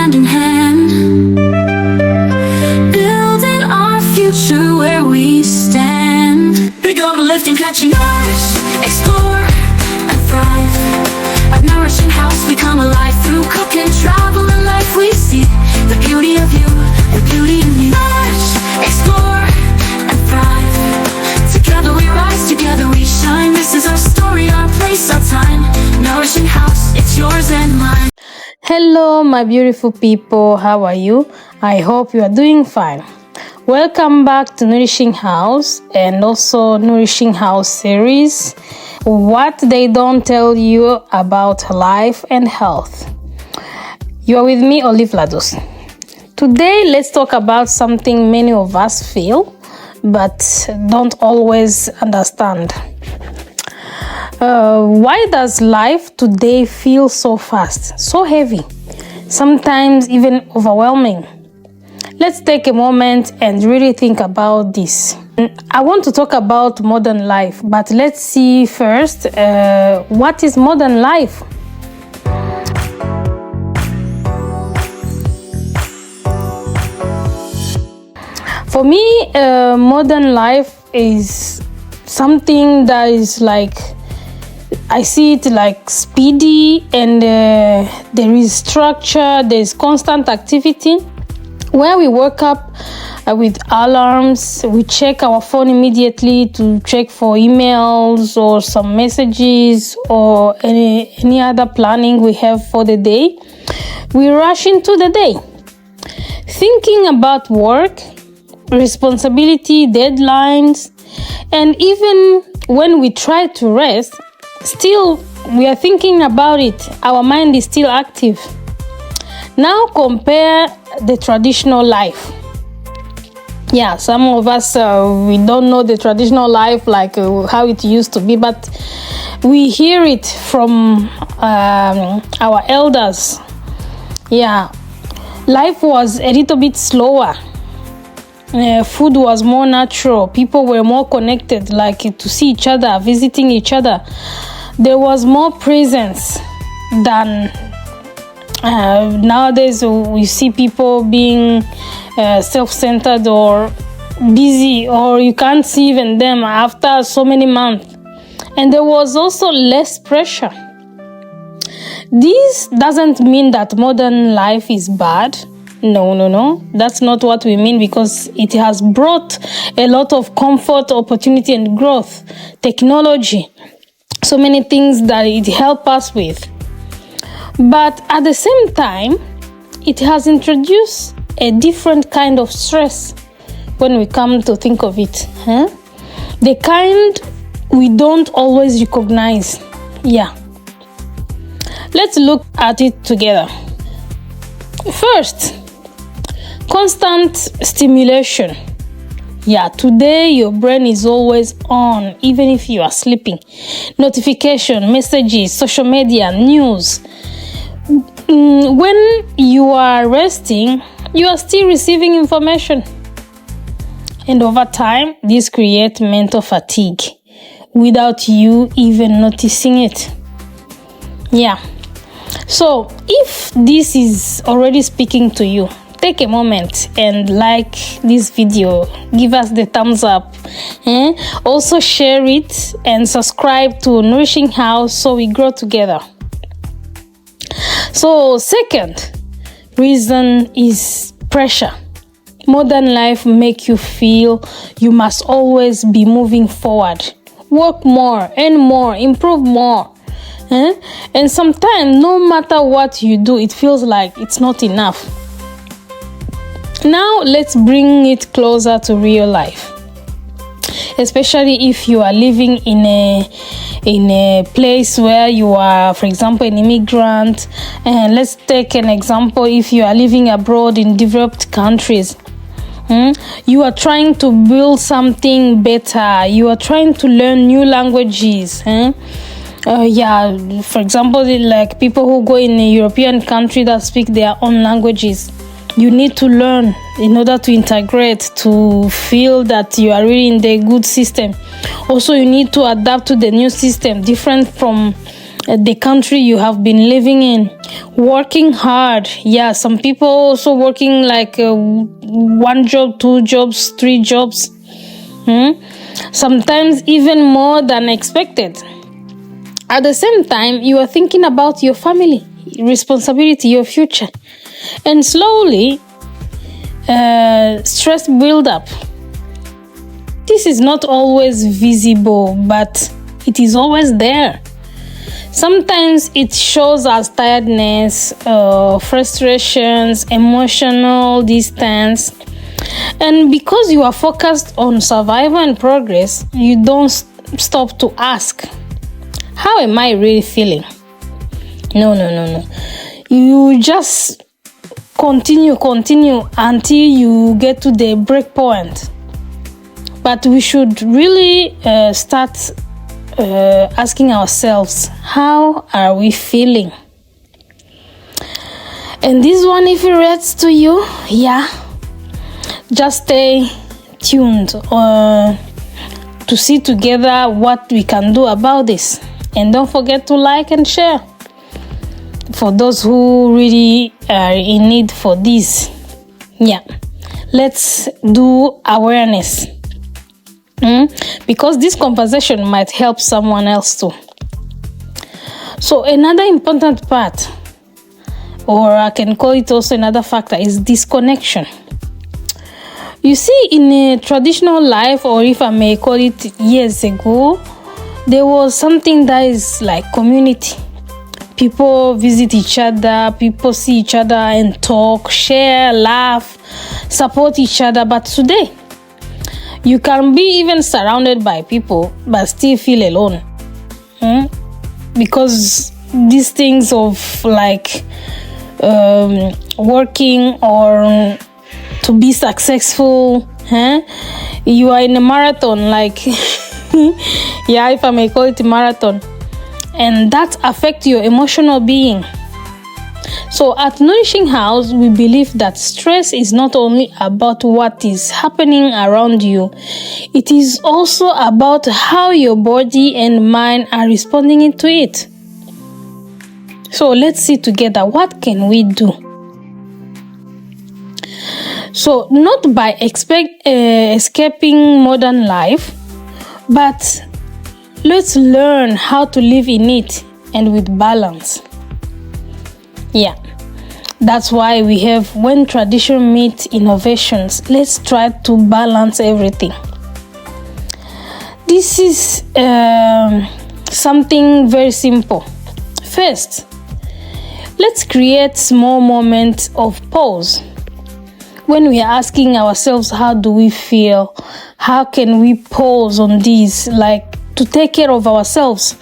hand in hand, building our future where we stand. We're gonna lift and catching ours, explore and thrive. At Nourishing House we come alive through cooking, travel and life. We see the beauty of you, the beauty in you. Nourish, explore and thrive. Together we rise, together we shine. This is our story, our place, our time. Nourishing House, it's yours and mine. Hello my beautiful people, how are you? I hope you are doing fine. Welcome back to Nourishing House and also Nourishing House series, what they don't tell you about life and health. You are with me, Olive Lados. Today let's talk about something many of us feel but don't always understand. Why does life today feel so fast, so heavy, sometimes even overwhelming? Let's take a moment and really think about this. I want to talk about modern life, but let's see first, what is modern life? For me, modern life is something that is like, I see it like speedy and there is structure, there is constant activity. Where we wake up with alarms, we check our phone immediately to check for emails or some messages or any other planning we have for the day. We rush into the day, thinking about work, responsibility, deadlines, and even when we try to rest, still we are thinking about it. Our mind is still active. Now compare the traditional life. Yeah, some of us, we don't know the traditional life like how it used to be, but we hear it from our elders. Yeah, life was a little bit slower. Food was more natural. People were more connected, like to see each other, visiting each other. There was more presence than nowadays. We see people being self-centered or busy, or you can't see even them after so many months. And there was also less pressure. This doesn't mean that modern life is bad. No. That's not what we mean, because it has brought a lot of comfort, opportunity, and growth. Technology, so many things that it helps us with. But at the same time, it has introduced a different kind of stress when we come to think of it. The kind we don't always recognize. Yeah. Let's look at it together. First, constant stimulation. Yeah, today your brain is always on, even if you are sleeping. Notification, messages, social media, news. When you are resting, you are still receiving information. And over time, this creates mental fatigue without you even noticing it. Yeah. So if this is already speaking to you, take a moment and like this video, give us the thumbs up. Also share it and subscribe to Nourishing House so we grow together. So second reason is pressure. Modern life make you feel you must always be moving forward. Work more, earn more, improve more. And sometimes no matter what you do, it feels like it's not enough. Now let's bring it closer to real life, especially if you are living in a place where you are, for example, an immigrant. And let's take an example, if you are living abroad in developed countries. You are trying to build something better. You are trying to learn new languages. For example, like people who go in a European country that speak their own languages. You need to learn in order to integrate, to feel that you are really in the good system. Also, you need to adapt to the new system, different from the country you have been living in. Working hard. Yeah, some people also working like 1 job, 2 jobs, 3 jobs. Sometimes even more than expected. At the same time, you are thinking about your family, responsibility, your future. And slowly, stress build up. This is not always visible, but it is always there. Sometimes it shows as tiredness, frustrations, emotional distance. And because you are focused on survival and progress, you don't stop to ask, how am I really feeling? No. You just continue until you get to the break point. But we should really start asking ourselves, how are we feeling? And this one, if it relates to you, just stay tuned to see together what we can do about this. And don't forget to like and share for those who really are in need for this. Let's do awareness. Because this conversation might help someone else too. So another important part, or I can call it also another factor, is disconnection. You see, in a traditional life, or if I may call it years ago, there was something that is like community. People visit each other, people see each other and talk, share, laugh, support each other. But today, you can be even surrounded by people, but still feel alone. Because these things of like working or to be successful, you are in a marathon, like, if I may call it a marathon. And that affects your emotional being. So at Nourishing House, we believe that stress is not only about what is happening around you, it is also about how your body and mind are responding to it. So let's see together, what can we do? So not by escaping modern life, but let's learn how to live in it and with balance. That's why we have when tradition meets innovations. Let's try to balance everything. This is something very simple. First, let's create small moments of pause. When we are asking ourselves, how do we feel? How can we pause on this, like to take care of ourselves?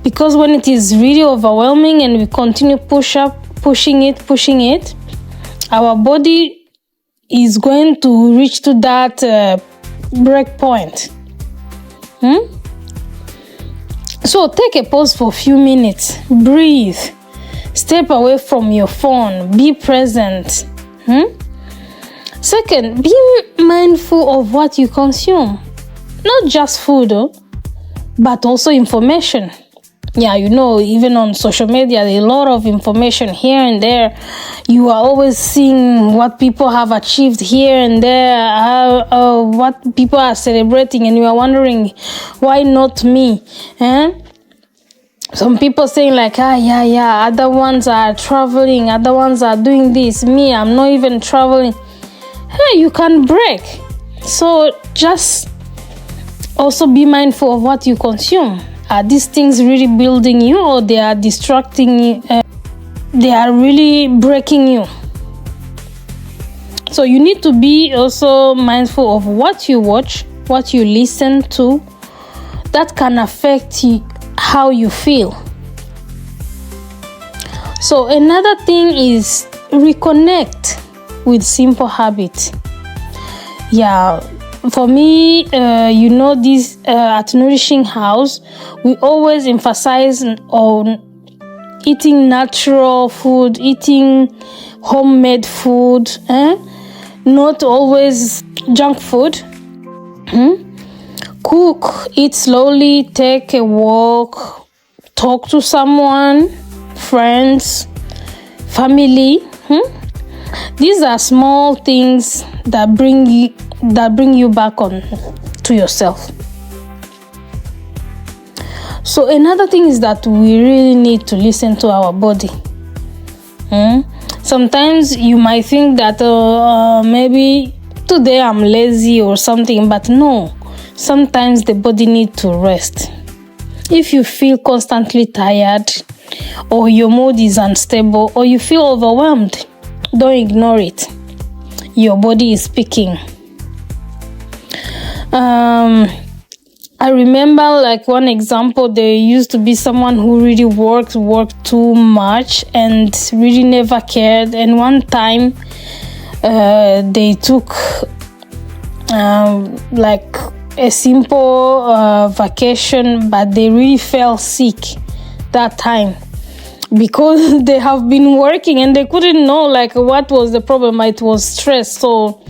Because when it is really overwhelming and we continue pushing it, our body is going to reach to that break point. So take a pause for a few minutes, breathe, step away from your phone, be present. Second, be mindful of what you consume. Not just food, but also information. Even on social media, there are a lot of information here and there. You are always seeing what people have achieved here and there, what people are celebrating, and you are wondering, why not me? Some people saying like, other ones are traveling, other ones are doing this. Me, I'm not even traveling. You can break. So just also be mindful of what you consume. Are these things really building you, or they are distracting you? They are really breaking you. So you need to be also mindful of what you watch, what you listen to. That can affect how you feel. So another thing is reconnect with simple habits. For me, this at Nourishing House, we always emphasize on eating natural food, eating homemade food, not always junk food. Cook, eat slowly, take a walk, talk to someone, friends, family. These are small things that bring you back on to yourself. So another thing is that we really need to listen to our body. Sometimes you might think that maybe today I'm lazy or something, but no. Sometimes the body needs to rest. If you feel constantly tired, or your mood is unstable, or you feel overwhelmed, don't ignore it. Your body is speaking. I remember like one example, there used to be someone who really worked too much and really never cared. And one time they took like a simple vacation, but they really fell sick that time because they have been working and they couldn't know like what was the problem. It was stress. So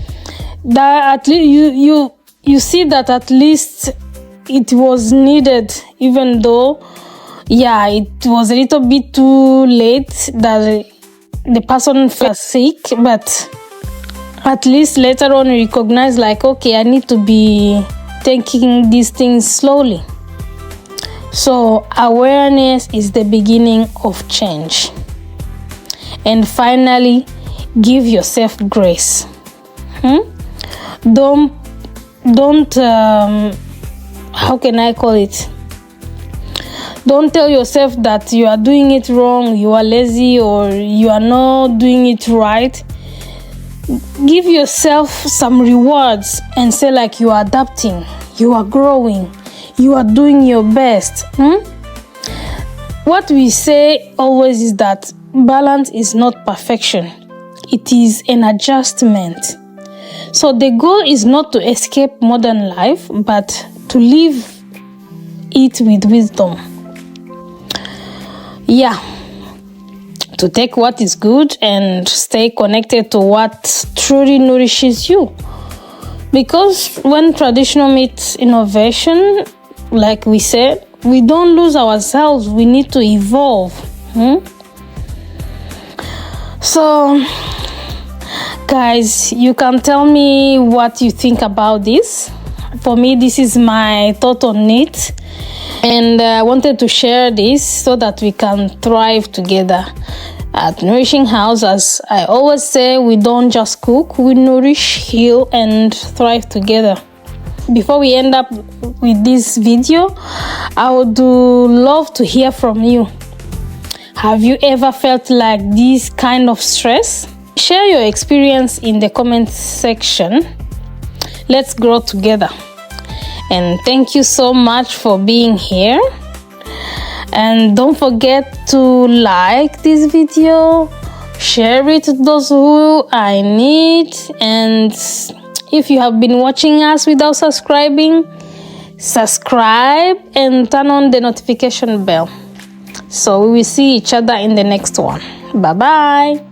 that at least you see that at least it was needed, even though it was a little bit too late that the person fell sick, but at least later on recognize like, okay, I need to be taking these things slowly. So awareness is the beginning of change. And finally, give yourself grace. Don't how can I call it? Don't tell yourself that you are doing it wrong, you are lazy, or you are not doing it right. Give yourself some rewards and say like you are adapting, you are growing, you are doing your best. What we say always is that balance is not perfection. It is an adjustment. So the goal is not to escape modern life, but to live it with wisdom. To take what is good and stay connected to what truly nourishes you. Because when traditional meets innovation, like we said, we don't lose ourselves. We need to evolve. So, guys, you can tell me what you think about this. For me, this is my thought on it. And I wanted to share this so that we can thrive together. At Nourishing House, as I always say, we don't just cook, we nourish, heal, and thrive together. Before we end up with this video, I would love to hear from you. Have you ever felt like this kind of stress? Share your experience in the comment section. Let's grow together. And thank you so much for being here. And don't forget to like this video, share it to those who I need. And if you have been watching us without subscribing, subscribe and turn on the notification bell. So we will see each other in the next one. Bye bye.